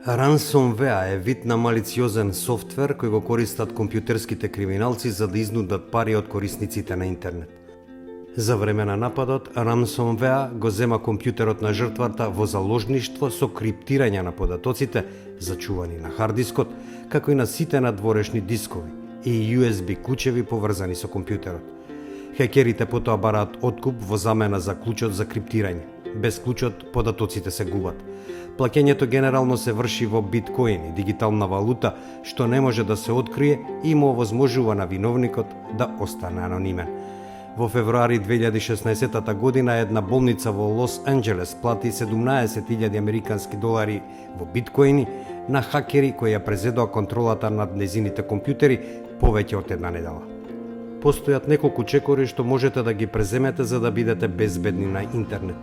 Ransomware е вид на малициозен софтвер кој го користат компјутерските криминалци за да изнудат пари од корисниците на интернет. За време на нападот, Ransomware го зема компјутерот на жртвата во заложништво со криптирање на податоците, зачувани на хардискот, како и на сите надворешни дискови и USB клучеви поврзани со компјутерот. Хекерите потоа бараат откуп во замена за клучот за криптирање. Без клучот податоците се губат. Плаќењето генерално се врши во биткоини, дигитална валута, што не може да се открие и му овозможува на виновникот да остане анонимен. Во февруари 2016 година една болница во Лос Анџелес плати 17.000 американски долари во биткоини на хакери кои ја презедоа контролата над незините компјутери повеќе од една недела. Постојат неколку чекори што можете да ги преземете за да бидете безбедни на интернет.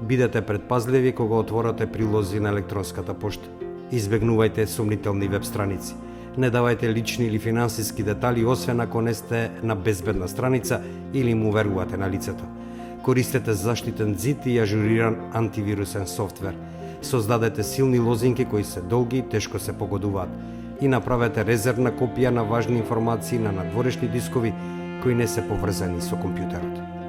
Бидете предпазливи кога отворате прилози на електронската пошта. Избегнувајте сомнителни веб страници. Не давајте лични или финансиски детали освен ако не сте на безбедна страница или му верувате на лицето. Користете заштитен зид и ажуриран антивирусен софтвер. Создадете силни лозинки кои се долги и тешко се погодуваат. И направете резервна копија на важни информации на надворешни дискови кои не се поврзани со компјутерот.